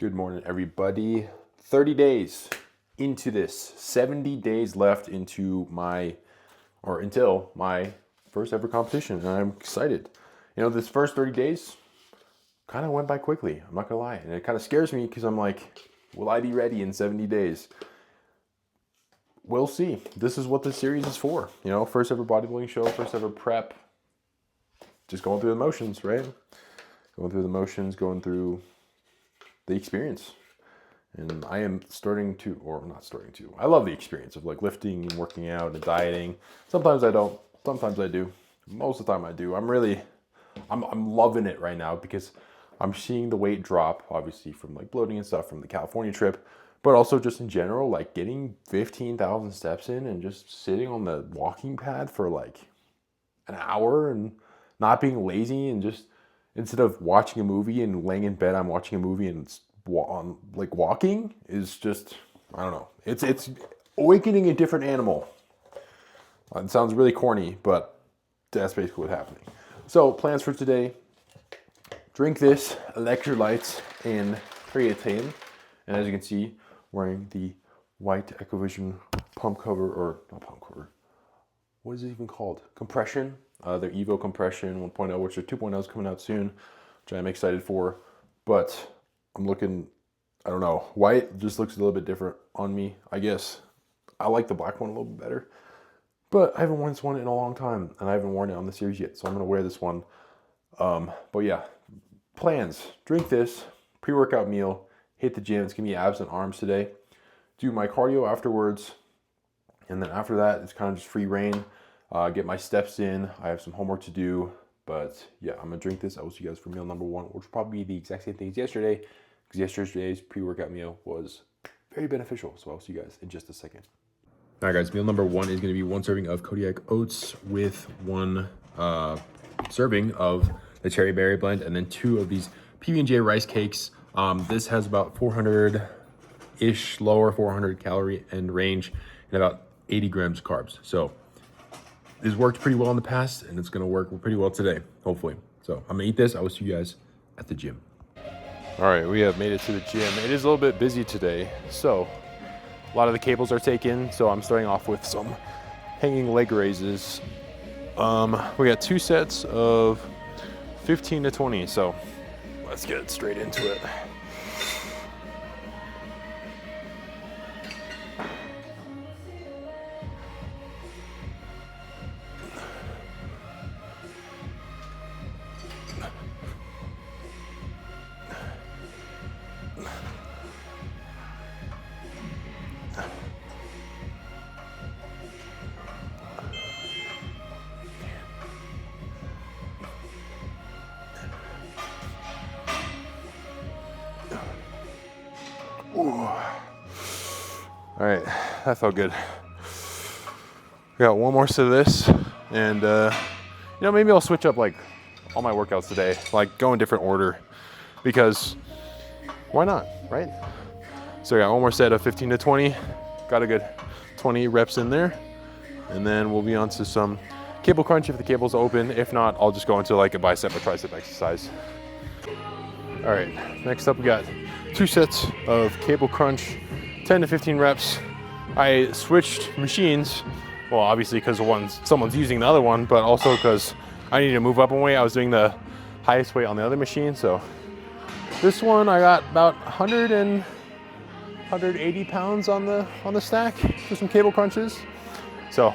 Good morning, everybody. 30 days into this, 70 days left until my first ever competition, and I'm excited. You know, this first 30 days kind of went by quickly, I'm not gonna lie, and it kind of scares me because I'm like, will I be ready in 70 days? We'll see. This is what this series is for. You know, first ever bodybuilding show, first ever prep. Just going through the motions, right? Going through the motions, going through the experience. And I am I love the experience of like lifting and working out and dieting. Sometimes I don't, sometimes I do. Most of the time I do. I'm loving it right now because I'm seeing the weight drop, obviously from like bloating and stuff from the California trip, but also just in general, like getting 15,000 steps in and just sitting on the walking pad for like an hour and not being lazy and just, instead of watching a movie and laying in bed, I'm watching a movie and like walking is just, I don't know. It's awakening a different animal. It sounds really corny, but that's basically what's happening. So plans for today: drink this electrolytes and creatine, and as you can see, wearing the white Ecovision pump cover, or not pump cover. What is it even called? Compression. Their Evo Compression 1.0, which their 2.0 is coming out soon, which I'm excited for. But I'm looking, I don't know, white just looks a little bit different on me, I guess. I like the black one a little bit better. But I haven't worn this one in a long time, and I haven't worn it on the series yet, so I'm going to wear this one. But yeah, plans: drink this, pre-workout meal, hit the gym. It's going to be abs and arms today. Do my cardio afterwards, and then after that, it's kind of just free reign. Get my steps in. I have some homework to do, but yeah, I'm gonna drink this. I will see you guys for meal number one, which will probably be the exact same thing as yesterday, because yesterday's pre-workout meal was very beneficial. So I'll see you guys in just a second. All right, guys, meal number one is gonna be one serving of Kodiak oats with one serving of the cherry berry blend, and then two of these PB&J rice cakes. This has about 400-ish, lower 400 calorie and range, and about 80 grams carbs. So this worked pretty well in the past, and it's gonna work pretty well today, hopefully. So I'm gonna eat this. I will see you guys at the gym. All right, we have made it to the gym. It is a little bit busy today, so a lot of the cables are taken, so I'm starting off with some hanging leg raises. We got 2 sets of 15 to 20, so let's get straight into it. Ooh. All right, that felt good. We got one more set of this, and you know, maybe I'll switch up like all my workouts today, like go in different order, because why not, right? So I got one more set of 15 to 20, got a good 20 reps in there, and then we'll be on to some cable crunch if the cable's open. If not, I'll just go into like a bicep or tricep exercise. All right, next up we got 2 sets of cable crunch, 10 to 15 reps. I switched machines, well, obviously because someone's using the other one, but also because I need to move up in weight. I was doing the highest weight on the other machine, so this one I got about 180 pounds on the stack for some cable crunches. So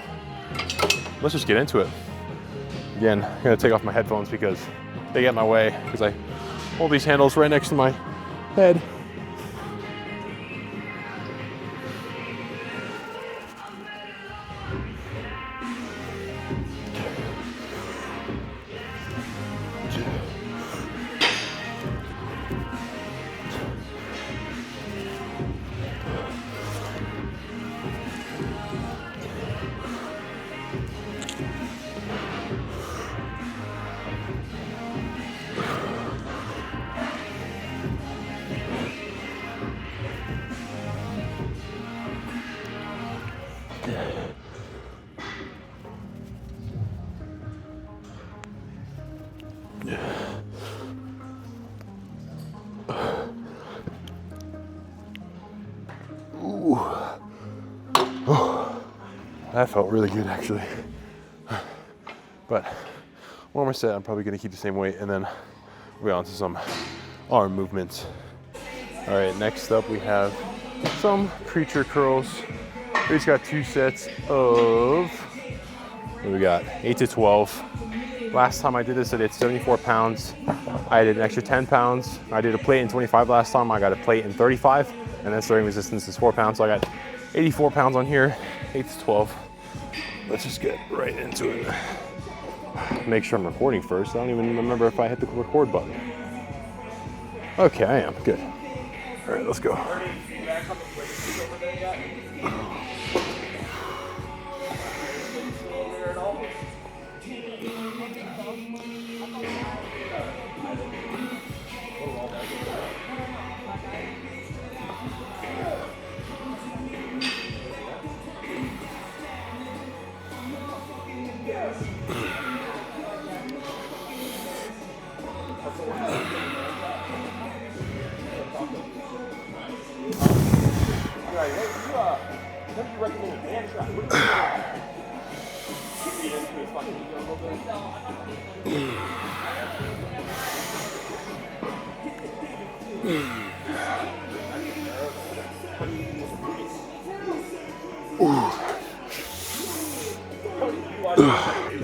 let's just get into it. Again, I'm gonna take off my headphones because they get in my way, because I hold these handles right next to my head. Ooh. Oh, that felt really good actually. But one more set, I'm probably gonna keep the same weight and then we'll be on to some arm movements. All right, next up we have some creature curls. We just got 2 sets of, what do we got? 8 to 12. Last time I did this, I did 74 pounds. I did an extra 10 pounds. I did a plate in 25 last time. I got a plate in 35, and then starting resistance is 4 pounds. So I got 84 pounds on here, 8 to 12. Let's just get right into it. Make sure I'm recording first. I don't even remember if I hit the record button. Okay, I am, good. All right, let's go.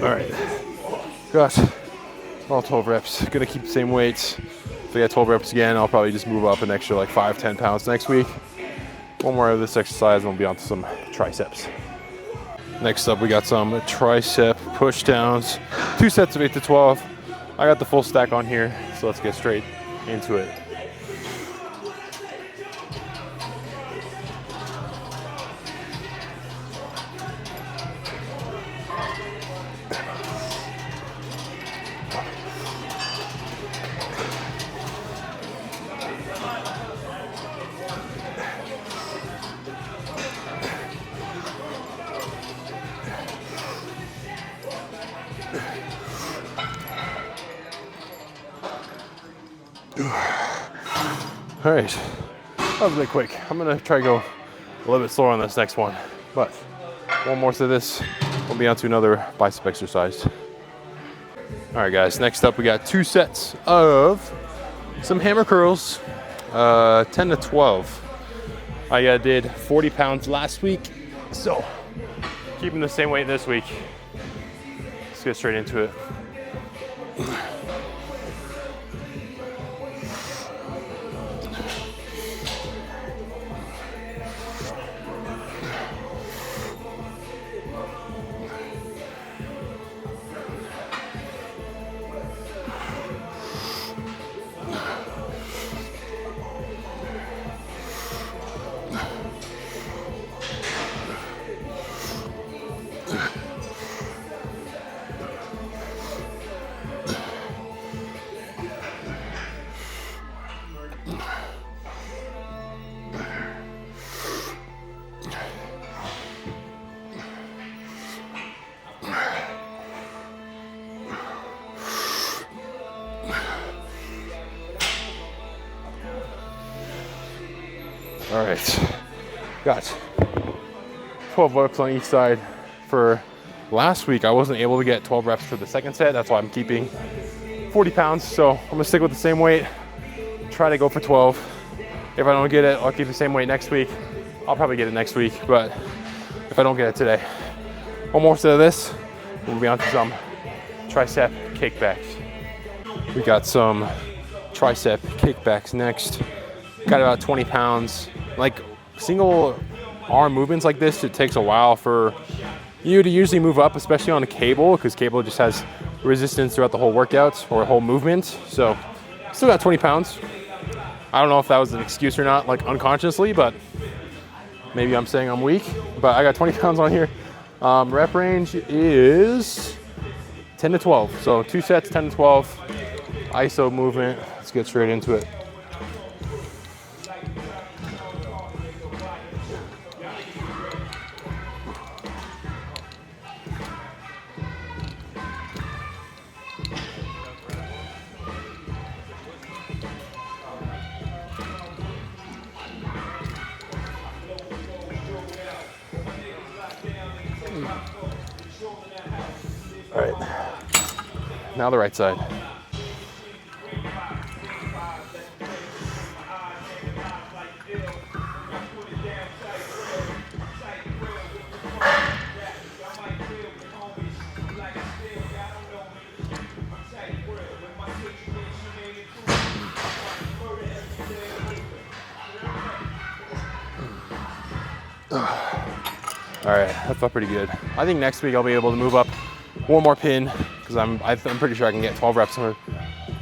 All right, got all 12 reps. Gonna keep the same weights. If I get 12 reps again, I'll probably just move up an extra like 5-10 pounds next week. One more of this exercise and we'll be on to some triceps. Next up, we got some tricep push downs. 2 sets of 8 to 12. I got the full stack on here, so let's get straight into it. All right, that was a bit quick. I'm gonna try to go a little bit slower on this next one, but one more to this, we'll be on to another bicep exercise. All right, guys, next up we got 2 sets of some hammer curls, 10 to 12. I did 40 pounds last week, so keeping the same weight this week. Let's get straight into it. All right, got 12 reps on each side. For last week, I wasn't able to get 12 reps for the second set. That's why I'm keeping 40 pounds. So I'm gonna stick with the same weight, try to go for 12. If I don't get it, I'll keep the same weight next week. I'll probably get it next week, but if I don't get it today, one more set of this, we'll be on to some tricep kickbacks. We got some tricep kickbacks next. Got about 20 pounds. Like single arm movements like this, it takes a while for you to usually move up, especially on a cable, because cable just has resistance throughout the whole workout or whole movement. So still got 20 pounds. I don't know if that was an excuse or not, like unconsciously, but maybe I'm saying I'm weak. But I got 20 pounds on here. Rep range is 10 to 12. So 2 sets, 10 to 12. ISO movement. Let's get straight into it. Now the right side. All right, that felt pretty good. I think next week I'll be able to move up one more pin because I'm pretty sure I can get 12 reps on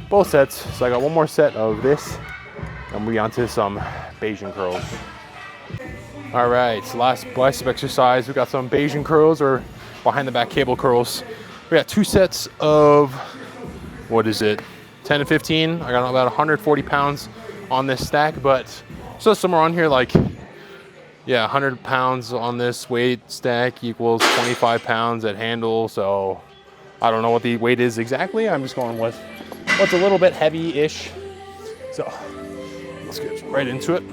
both sets. So I got one more set of this, and we'll be onto some Bayesian curls. All right, so last bicep exercise, we got some Bayesian curls or behind the back cable curls. We got 2 sets of, what is it, 10 and 15. I got about 140 pounds on this stack, but so somewhere on here like, yeah, 100 pounds on this weight stack equals 25 pounds at handle. So I don't know what the weight is exactly. I'm just going with what's a little bit heavy-ish. So let's get right into it.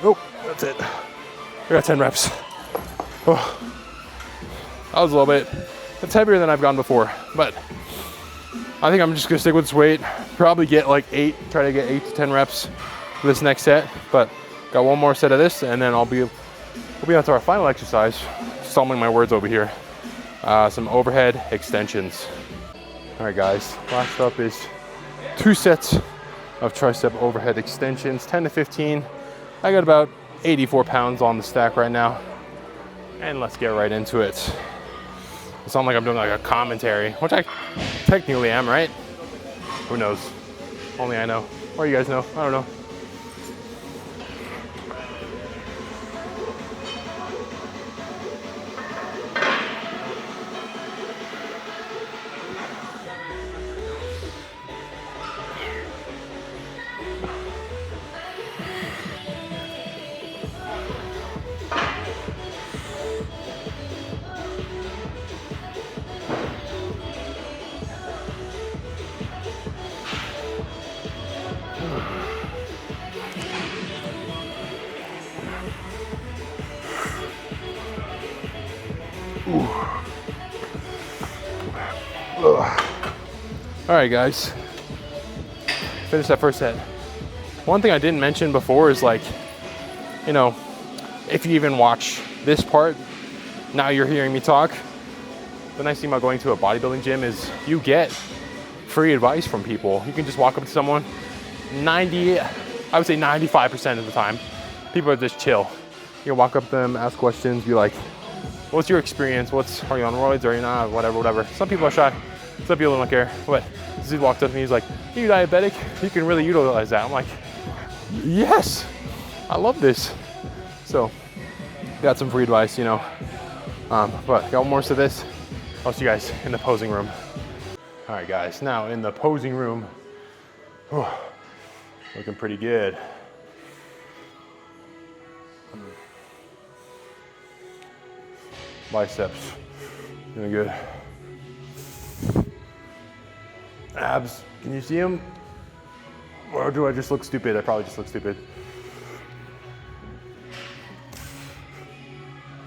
Nope, that's it. I got 10 reps. Oh, that was a little bit, it's heavier than I've gone before, but I think I'm just gonna stick with this weight. Probably get like 8, try to get 8 to 10 reps for this next set, but got one more set of this and then we'll be on to our final exercise. Stumbling my words over here. Some overhead extensions. All right guys, last up is 2 sets of tricep overhead extensions, 10 to 15. I got about 84 pounds on the stack right now. And let's get right into it. It sounds like I'm doing like a commentary, which I technically am, right? Who knows? Only I know. Or you guys know, I don't know. All right, guys, finish that first set. One thing I didn't mention before is like, you know, if you even watch this part, now you're hearing me talk. The nice thing about going to a bodybuilding gym is you get free advice from people. You can just walk up to someone, I would say 95% of the time, people are just chill. You can walk up to them, ask questions, be like, what's your experience? Are you on roids? Are you not? Whatever. Some people are shy. Some people don't care. But this dude walked up to me, he's like, are you diabetic? You can really utilize that. I'm like, yes, I love this. So got some free advice, you know. But got one more to this. I'll see you guys in the posing room. All right, guys, now in the posing room. Looking pretty good. Biceps, doing good. Abs, can you see them? Or do I just look stupid? I probably just look stupid.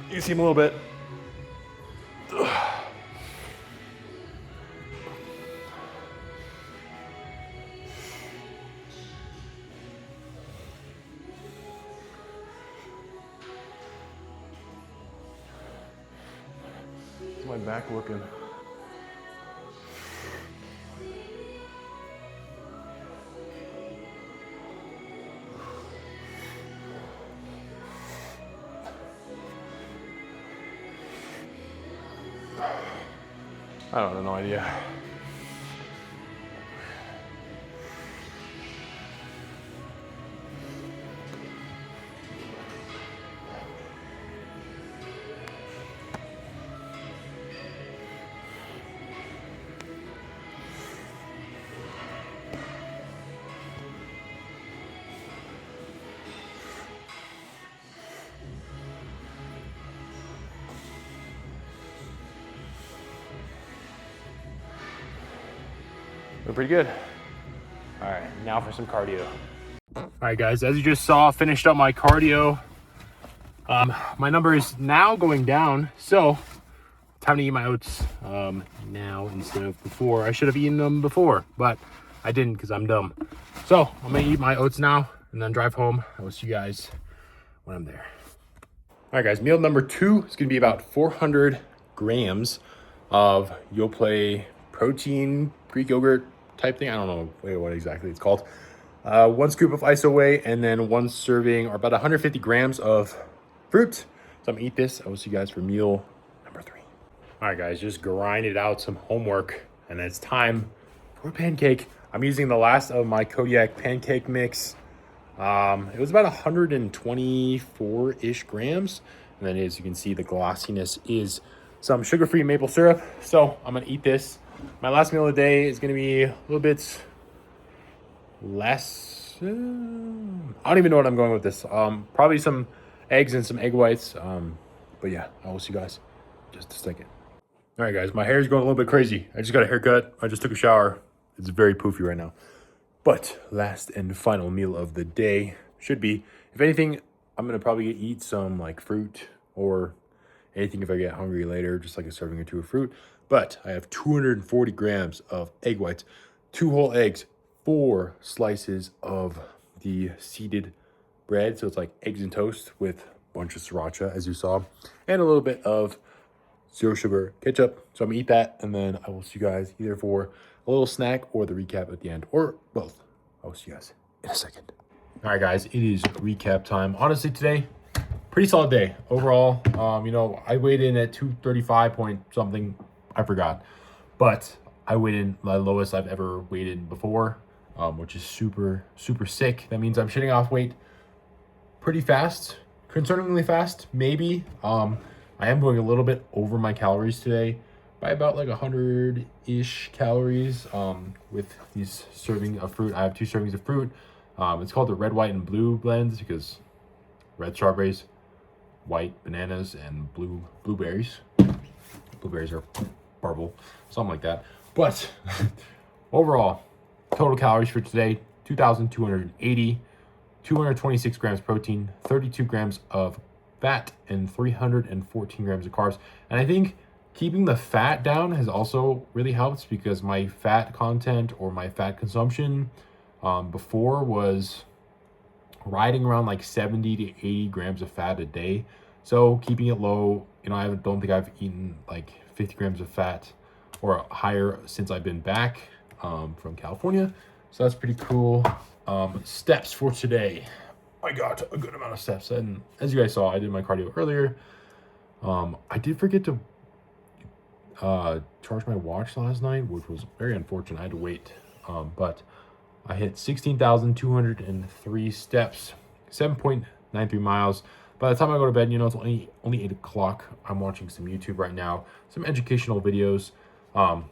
You can see them a little bit. My back looking. I don't have no idea. We're pretty good. All right, now for some cardio. All right, guys, as you just saw, finished up my cardio. My number is now going down, so time to eat my oats now instead of before. I should have eaten them before, but I didn't because I'm dumb. So I'm gonna eat my oats now and then drive home. I will see you guys when I'm there. All right, guys, meal number 2 is gonna be about 400 grams of Yoplait protein, Greek yogurt type thing. I don't know what exactly it's called. 1 scoop of iso whey, and then 1 serving, or about 150 grams of fruit. So I'm gonna eat this. I will see you guys for meal number 3. All right, guys, just grinded out some homework, and it's time for a pancake. I'm using the last of my Kodiak pancake mix. It was about 124-ish grams. And then as you can see, the glossiness is some sugar-free maple syrup. So I'm gonna eat this. My last meal of the day is gonna be a little bit less. I don't even know what I'm going with this. Probably some eggs and some egg whites. But yeah, I will see you guys in just a second. All right, guys, my hair is going a little bit crazy. I just got a haircut. I just took a shower. It's very poofy right now. But last and final meal of the day should be, if anything, I'm gonna probably eat some like fruit or anything if I get hungry later, just like a serving or 2 of fruit. But I have 240 grams of egg whites, 2 whole eggs, 4 slices of the seeded bread. So it's like eggs and toast with a bunch of sriracha, as you saw, and a little bit of 0 sugar ketchup. So I'm gonna eat that, and then I will see you guys either for a little snack or the recap at the end, or both. I will see you guys in a second. All right, guys, it is recap time. Honestly, today, pretty solid day overall. You know, I weighed in at 235 point something. I forgot, but I weighed in the lowest I've ever weighed in before, which is super sick. That means I'm shitting off weight pretty fast, concerningly fast, maybe. I am going a little bit over my calories today by about like 100-ish calories with these serving of fruit. I have 2 servings of fruit. It's called the red, white, and blue blends because red strawberries, white bananas, and blue blueberries. Blueberries are purple, something like that. But overall, total calories for today, 2,280, 226 grams protein, 32 grams of fat, and 314 grams of carbs. And I think keeping the fat down has also really helped because my fat content or my fat consumption before was riding around like 70 to 80 grams of fat a day. So keeping it low, you know, I don't think I've eaten like 50 grams of fat or higher since I've been back from California. So that's pretty cool. Steps for today. I got a good amount of steps. And as you guys saw, I did my cardio earlier. I did forget to charge my watch last night, which was very unfortunate. I had to wait. But I hit 16,203 steps, 7.93 miles. By the time I go to bed, you know, it's only 8 o'clock. I'm watching some YouTube right now, some educational videos. But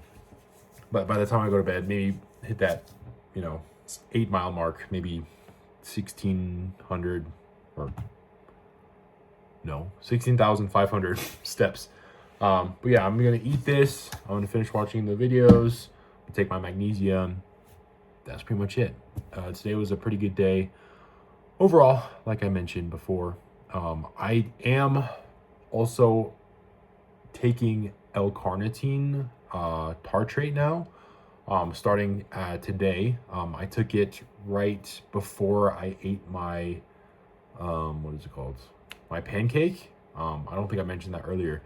by the time I go to bed, maybe hit that, you know, 8-mile mark, maybe 1,600 or no, 16,500 steps. But yeah, I'm gonna eat this. I'm gonna finish watching the videos, take my magnesium. That's pretty much it. Today was a pretty good day overall, like I mentioned before. I am also taking L-carnitine tartrate now, starting today. I took it right before I ate my, what is it called? My pancake. I don't think I mentioned that earlier,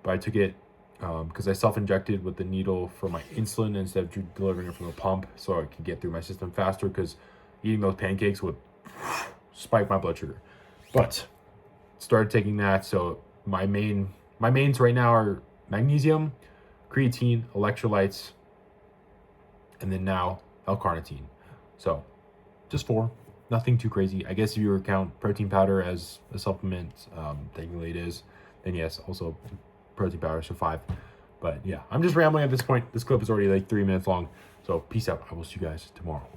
but I took it because I self-injected with the needle for my insulin instead of delivering it from a pump, so I could get through my system faster, because eating those pancakes would spike my blood sugar. But started taking that, so my mains right now are magnesium, creatine, electrolytes, and then now L-carnitine. So just 4, nothing too crazy. I guess if you count protein powder as a supplement, technically it is, then yes, also protein powder, so 5. But yeah, I'm just rambling at this point. This clip is already like 3 minutes long. So peace out. I will see you guys tomorrow.